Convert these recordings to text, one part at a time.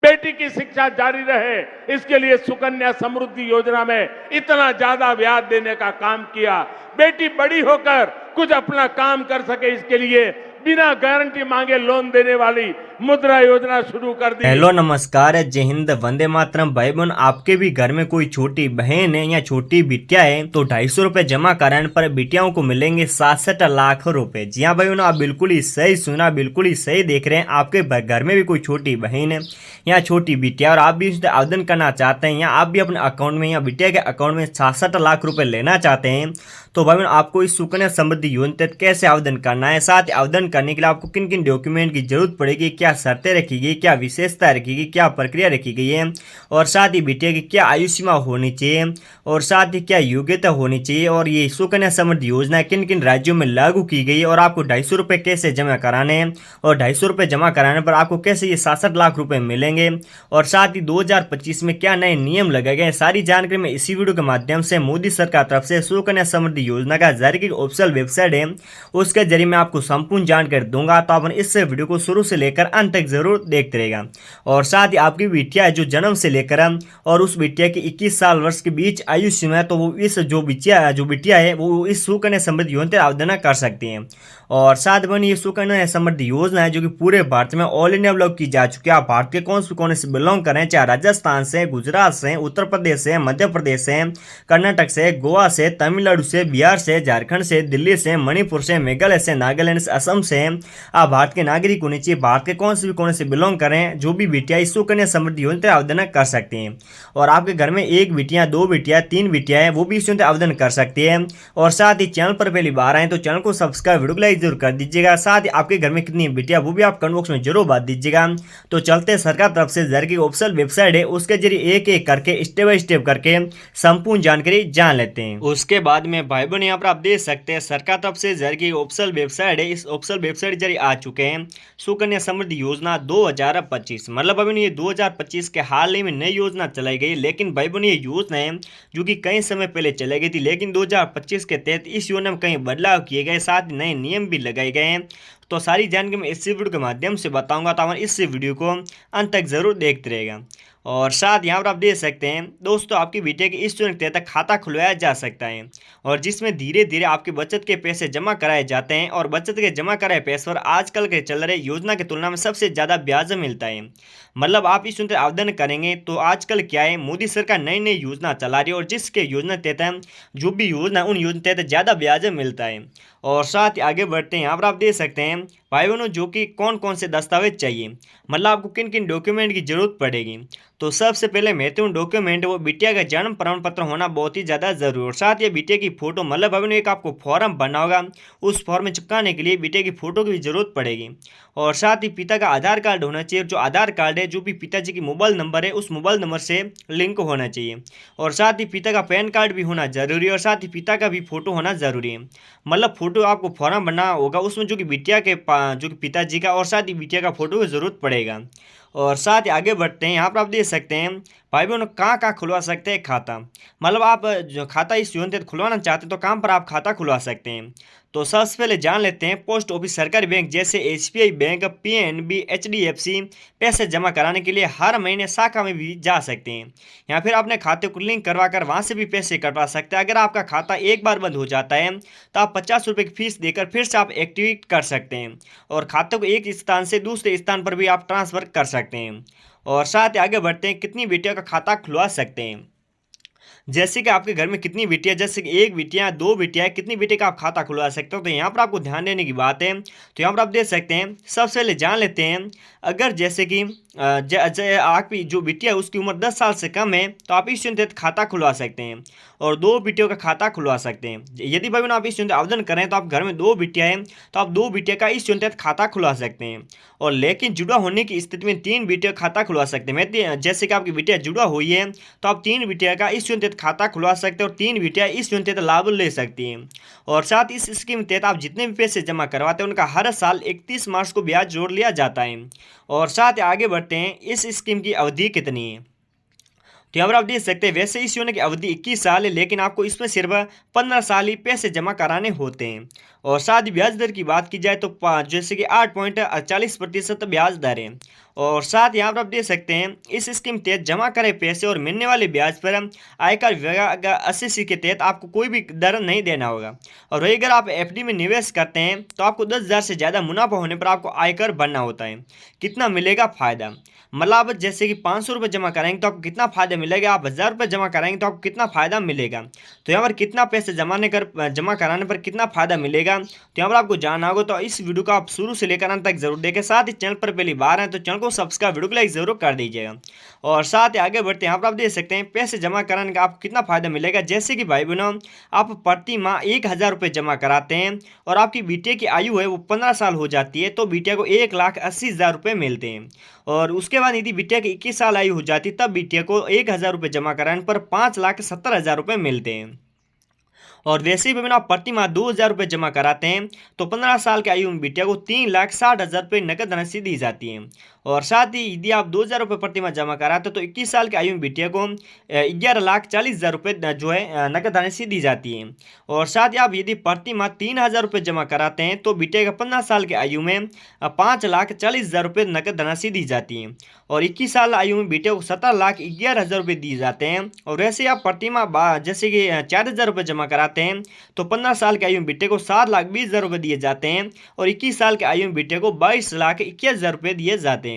बेटी की शिक्षा जारी रहे, इसके लिए सुकन्या समृद्धि योजना में इतना ज्यादा ब्याज देने का काम किया। बेटी बड़ी होकर कुछ अपना काम कर सके, इसके लिए बिना गारंटी मांगे लोन देने वाली मुद्रा योजना शुरू कर दी। हेलो नमस्कार, जय हिंद, वंदे मातरम। भाई बहन, आपके भी घर में कोई छोटी बहन है या छोटी बिटिया है तो 250 रुपए जमा कराने पर बिटियाओं को मिलेंगे 67 लाख रुपए। जी हाँ भाई बहनों, आप बिल्कुल ही सही सुना, बिल्कुल ही सही देख रहे हैं। आपके घर में भी कोई छोटी बहन है या छोटी बिटिया और आप भी इस आवेदन करना चाहते हैं या आप भी अपने अकाउंट में या बिटिया के अकाउंट में 66 लाख रुपए लेना चाहते हैं तो भाई बहन आपको इस सुकन्या समृद्धि योजना तहत कैसे आवेदन करना है, साथ ही आवेदन करने के लिए आपको किन किन डॉक्यूमेंट की जरूरत पड़ेगी, क्या शर्तें रखी गई, क्या विशेषता रखी गई, क्या प्रक्रिया रखी गई है और साथ ही बिटिया की क्या आयु सीमा होनी चाहिए और साथ ही क्या योग्यता होनी चाहिए और ये सुकन्या समृद्धि योजना किन किन राज्यों में लागू की गई और आपको 250 रुपये कैसे जमा कराने हैं और 250 रुपये जमा कराने पर आपको कैसे ये 67 लाख रुपए मिलेंगे और साथ ही 2025 में क्या नए नियम लगाए गए, सारी जानकारी मैं इसी वीडियो के माध्यम से मोदी सरकार तरफ से सुकन्या समृद्धि योजना का जारी की ऑफिशियल वेबसाइट है उसके जरिए मैं आपको संपूर्ण जानकारी दूंगा। तो आप इस वीडियो को शुरू से लेकर अंत तक जरूर देखते रहेगा और साथ ही आपकी बिटिया जो जन्म से लेकर और उस बिटिया की 21 साल वर्ष के बीच आयु सीमा है तो वो इस जो बिटिया है वो इस सुकन्या समृद्धि योजना पर आवेदन कर सकती है। और साथ में ये सुकन्या समृद्धि योजना है जो कि पूरे भारत में ऑल इंडिया ब्लॉक की जा चुकी है। आप भारत के कौन से कोने से बिलोंग करें, चाहे राजस्थान से, गुजरात से, उत्तर प्रदेश से, मध्य प्रदेश से, कर्नाटक से, गोवा से, तमिलनाडु से, बिहार से, झारखंड से, दिल्ली से, मणिपुर से, मेघालय से, नागालैंड से, असम से, आप भारत के नागरिक होने चाहिए। भारत के कौन से भी कोने से बिलोंग करें, जो भी बिटिया इस सुकन्या समृद्धि योजना पर आवेदन कर सकती हैं और आपके घर में एक बिटिया, दो बिटिया, तीन बिटिया है वो भी इस योजना आवेदन कर सकती है। और साथ ही चैनल पर पहली बार आए तो चैनल को सब्सक्राइब, वीडियो को लाइक जरूर कर दीजिएगा। साथ ही आपके घर में कितनी बिटिया वो भी आप कमेंट बॉक्स में जरूर बात दीजिएगा। तो चलते सरकार तरफ से जारी की ऑफिशियल वेबसाइट है उसके जरिए एक एक करके स्टेप बाय स्टेप करके संपूर्ण जानकारी जान लेते हैं। उसके बाद में भाई बहन यहाँ पर आप देख सकते हैं सरकार तरफ से जारी की ऑफिशियल वेबसाइट है। इस ऑफिशियल वेबसाइट जरिए आ चुके हैं सुकन्या समृद्धि योजना 2025। मतलब भाई बहन ये 2025 के हाल ही में नई योजना चलाई गई, लेकिन भाई बहन ये योजना है जो कि कई समय पहले चलाई गई थी, लेकिन 2025 के तहत इस योजना में कई बदलाव किए गए, साथ ही नए नियम भी लगाए गए हैं। तो सारी जानकारी मैं इस वीडियो के माध्यम से बताऊंगा, तो हमारे इस वीडियो को अंत तक जरूर देखते रहेगा। और साथ यहाँ पर आप देख सकते हैं दोस्तों आपकी बिटिया के इस योजना के तहत खाता खुलवाया जा सकता है और जिसमें धीरे धीरे आपके बचत के पैसे जमा कराए जाते हैं और बचत के जमा कराए पैसे पर आजकल के चल रहे योजना की तुलना में सबसे ज़्यादा ब्याज मिलता है। मतलब आप इस योजना आवेदन करेंगे तो आजकल क्या है, मोदी सरकार नई नई योजना चला रही है और जिसके योजना तहत जो भी योजना उन योजना तहत ज़्यादा ब्याज मिलता है। और साथ ही आगे बढ़ते हैं, यहाँ पर आप देख सकते हैं भाई बहनों जो कि कौन कौन से दस्तावेज चाहिए, मतलब आपको किन किन डॉक्यूमेंट की जरूरत पड़ेगी। तो सबसे पहले महत्वपूर्ण डॉक्यूमेंट वो बिटिया का जन्म प्रमाण पत्र होना बहुत ही ज़्यादा जरूरी और साथ ही बिटिया की फोटो, मतलब भाई बहनों एक आपको फॉर्म भरना होगा, उस फॉर्म में चिपकाने के लिए बिटिया की फोटो की भी जरूरत पड़ेगी। और साथ ही पिता का आधार कार्ड होना चाहिए, जो आधार कार्ड है जो भी पिताजी की मोबाइल नंबर है उस मोबाइल नंबर से लिंक होना चाहिए। और साथ ही पिता का पैन कार्ड भी होना जरूरी है और साथ ही पिता का भी फोटो होना जरूरी है। मतलब फोटो आपको फॉर्म बनना होगा उसमें जो कि बिटिया के जो कि पिताजी का और साथ ही बिटिया का फोटो की जरूरत पड़ेगा। और साथ ही आगे बढ़ते हैं, यहाँ पर आप देख सकते हैं भाई बहनों कहाँ कहाँ खुलवा सकते हैं खाता। मतलब आप जो खाता इस योजना तहत खुलवाना चाहते हैं तो कहाँ पर आप खाता खुलवा सकते हैं। तो सबसे पहले जान लेते हैं पोस्ट ऑफिस, सरकारी बैंक जैसे एसबीआई बैंक, पीएनबी, एचडीएफसी पैसे जमा कराने के लिए हर महीने शाखा में भी जा सकते हैं या फिर अपने खाते को लिंक करवा कर वहाँ से भी पैसे कटवा सकते हैं। अगर आपका खाता एक बार बंद हो जाता है तो आप 50 रुपये की फीस देकर फिर से आप एक्टिवेट कर सकते हैं और खाते को एक स्थान से दूसरे स्थान पर भी आप ट्रांसफर कर सकते हैं। और साथ ही आगे बढ़ते हैं कितनी बेटियों का खाता खुलवा सकते हैं। जैसे कि आपके घर में कितनी बिटिया, जैसे कि एक बिटिया, दो बिटिया है, कितनी बिटिया का आप खाता खुलवा सकते हो। तो यहाँ पर आपको ध्यान देने की बात है, तो यहाँ पर आप देख सकते हैं सबसे पहले जान लेते हैं अगर जैसे कि आपकी जो बिटिया है उसकी उम्र 10 साल से कम है तो आप इस योजना तहत खाता खुलवा सकते हैं और दो बिटियों का खाता खुलवा सकते हैं। यदि भाई बहन आप इस योजना आवेदन करें तो आप घर में दो बिटिया है तो आप दो बिटिया का इस योजना तहत खाता खुलवा सकते हैं और लेकिन जुड़ा होने की स्थिति में तीन बिटिया खाता खुलवा सकते हैं। जैसे कि आपकी बिटिया जुड़ा हुई है तो आप तीन बिटिया का इस योजना तहत खाता खुलवा सकते हैं और तीन बिटिया इस योजना तहत लाभ ले सकती हैं। और साथ इस स्कीम तहत आप जितने भी पैसे जमा करवाते हैं उनका हर साल 31 मार्च को ब्याज जोड़ लिया जाता है। और साथ आगे बढ़ते हैं इस स्कीम की अवधि कितनी है। तो यहाँ पर आप देख सकते हैं वैसे इस योजना की अवधि 21 साल है, लेकिन आपको इसमें सिर्फ 15 साल ही पैसे जमा कराने होते हैं। और साथ ही ब्याज दर की बात की जाए तो जैसे कि 8.40% ब्याज दर है। और साथ यहाँ पर आप देख सकते हैं इस स्कीम के तहत जमा करे पैसे और मिलने वाले ब्याज पर आयकर विभाग 80 के तहत आपको कोई भी दर नहीं देना होगा। और वही अगर आप एफडी में निवेश करते हैं तो आपको 10,000 से ज़्यादा मुनाफा होने पर आपको आयकर भरना होता है। कितना मिलेगा फायदा, मतलब आप जैसे कि 500 रुपये जमा कराएंगे तो आपको कितना फायदा मिलेगा, आप 1000 रुपये जमा कराएंगे तो आपको कितना फायदा मिलेगा। तो यहाँ पर कितना पैसे जमा कराने पर कितना फायदा मिलेगा, तो यहाँ पर आपको जानना होगा। तो इस वीडियो को आप शुरू से लेकर अंत तक जरूर देखें। साथ ही चैनल पर पहली बार हैं तो चैनल को सब्सक्राइब, वीडियो को लाइक जरूर कर दीजिएगा। और साथ ही आगे बढ़ते हैं, यहाँ पर आप देख सकते हैं पैसे जमा कराने का आपको कितना फायदा मिलेगा। जैसे कि भाई बहनों आप प्रति माह 1000 रुपये जमा कराते हैं और आपकी बिटिया की आयु है वो 15 साल हो जाती है तो बिटिया को 1,80,000 रुपये मिलते हैं। और उसके बाद यदि बिटिया की 21 साल आयु हो जाती तब बिटिया को 1000 रुपये जमा कराने पर 5,70,000 रुपये मिलते हैं। और वैसे ही आप प्रति माह 2,000 रुपये जमा कराते हैं तो 15 साल की आयु में बिटिया को 3,60,000 रुपये नकद राशि दी जाती है। और साथ ही यदि आप 2,000 रुपये प्रति माह जमा कराते हैं तो 21 साल की आयु में बिटिया को 11,40,000 रुपये जो है नकद राशि दी जाती है। और साथ ही आप यदि प्रति माह 3,000 रुपये जमा कराते हैं तो बिटिया का 15 साल की आयु में 5,40,000 रुपये नकद राशि दी जाती है। और 21 साल आयु में बिटिया को 17,11,000 रुपये दिए जाते हैं। और वैसे आप प्रति माह जैसे कि 4,000 रुपये जमा कराते हैं तो 15 साल की आयु में बिटिया को 7,20,000 रुपये दिए जाते हैं। और 21 साल की आयु में बिटिया को 22,21,000 रुपये दिए जाते हैं।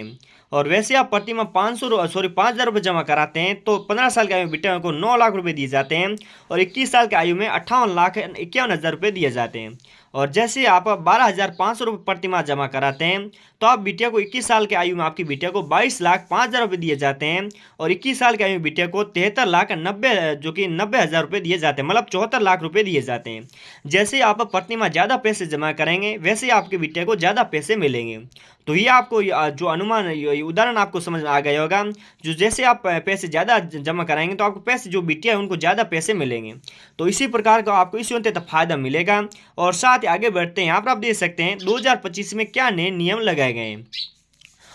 और वैसे आप प्रति माह 5,000 रुपये जमा कराते हैं तो 15 साल की आयु में बिटिया को 9 लाख रुपये दिए जाते हैं। और 21 साल की आयु में 58,51,000 रुपये दिए जाते हैं। और जैसे आप 12,500 रुपये प्रति माह जमा कराते हैं तो आप बिटिया को 21 साल की आयु में आपकी बिटिया को 22,05,000 रुपये दिए जाते हैं। और 21 साल की आयु में बिटिया को 73,90,000 रुपये दिए जाते हैं, मतलब 74 लाख रुपये दिए जाते हैं। जैसे आप प्रति माह ज़्यादा पैसे जमा करेंगे वैसे आपकी बिटिया को ज़्यादा पैसे मिलेंगे। तो ये आपको जो अनुमान उदाहरण आपको समझ में आ गया होगा, जो जैसे आप पैसे ज़्यादा जमा कराएंगे तो आपको पैसे जो बिटिया है उनको ज़्यादा पैसे मिलेंगे। तो इसी प्रकार का आपको इस योजना तक फायदा मिलेगा। और साथ ही आगे बढ़ते हैं, यहाँ पर आप देख सकते हैं 2025 में क्या नए नियम लगाए गए हैं।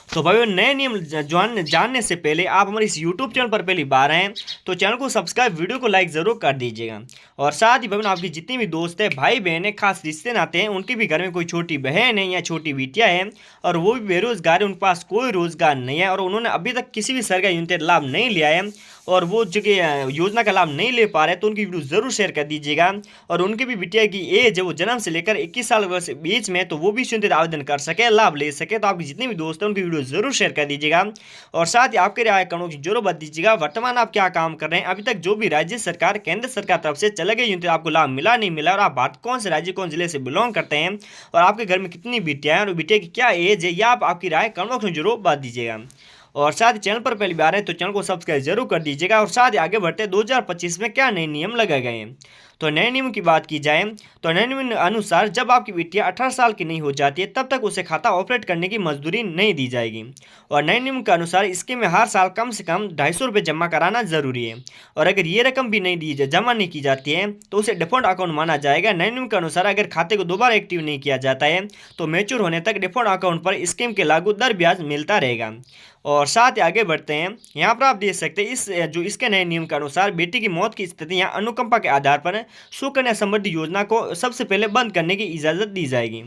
तो भाई नए नियम जानने से पहले आप हमारे इस YouTube चैनल पर पहली बार हैं तो चैनल को सब्सक्राइब, वीडियो को लाइक ज़रूर कर दीजिएगा। और साथ ही भाई आपकी जितनी भी दोस्त है, भाई बहन है, खास रिश्ते नाते हैं, उनके भी घर में कोई छोटी बहन है या छोटी बिटिया है और वो भी बेरोजगार है, उनके पास कोई रोजगार नहीं है और उन्होंने अभी तक किसी भी सरकारी योजना का लाभ नहीं लिया है और वो जो कि योजना का लाभ नहीं ले पा रहे तो उनकी वीडियो ज़रूर शेयर कर दीजिएगा। और उनकी भी बिटिया की एज है वो जन्म से लेकर 21 साल के बीच में, तो वो भी योजना आवेदन कर सके, लाभ ले सके। तो आपके जितने भी दोस्त हैं उनकी वीडियो जरूर शेयर कर दीजिएगा। और साथ ही आपके राय कमेंट की जरूर बता दीजिएगा वर्तमान आप क्या काम कर रहे हैं, अभी तक जो भी राज्य सरकार, केंद्र सरकार तरफ से चले गए योजना आपको लाभ मिला नहीं मिला, और आप भारत कौन से राज्य, कौन जिले से बिलोंग करते हैं और आपके घर में कितनी बिटिया है और बिटिया की क्या एज है, या आपकी राय कमेंट बॉक्स में जरूर बता दीजिएगा। और साथ ही चैनल पर पहली बार है तो चैनल को सब्सक्राइब जरूर कर दीजिएगा। और साथ ही आगे बढ़ते 2025 में क्या नए नियम लगाए गए हैं। तो नए नियम की बात की जाए तो नए नियम अनुसार जब आपकी बिटिया 18 साल की नहीं हो जाती है तब तक उसे खाता ऑपरेट करने की मजदूरी नहीं दी जाएगी। और नए नियम के अनुसार इसके में हर साल कम से कम 250 रुपये जमा कराना जरूरी है। और अगर ये रकम भी नहीं जमा नहीं की जाती है तो उसे डिफॉल्ट अकाउंट माना जाएगा। नए नियम के अनुसार अगर खाते को दोबारा एक्टिव नहीं किया जाता है तो मैच्योर होने तक डिफॉल्ट अकाउंट पर स्कीम के लागू दर ब्याज मिलता रहेगा। और साथ ही आगे बढ़ते हैं, यहाँ पर आप देख सकते हैं इसके नए नियम के अनुसार बेटी की मौत की स्थिति या अनुकंपा के आधार पर सुकन्या समृद्धि योजना को सबसे पहले बंद करने की इजाज़त दी जाएगी।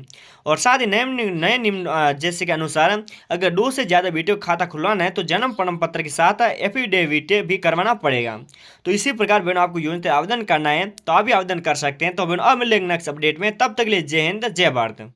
और साथ ही नए नियम जैसे के अनुसार अगर 2 से ज़्यादा बेटियों का खाता खुलवाना है तो जन्म प्रमाण पत्र के साथ एफिडेविट भी करवाना पड़ेगा। तो इसी प्रकार बहनों आपको योजना आवेदन करना है तो आप भी आवेदन कर सकते हैं। तो बहनों अब मिलेंगे नेक्स्ट अपडेट में, तब तक के लिए जय हिंद, जय भारत।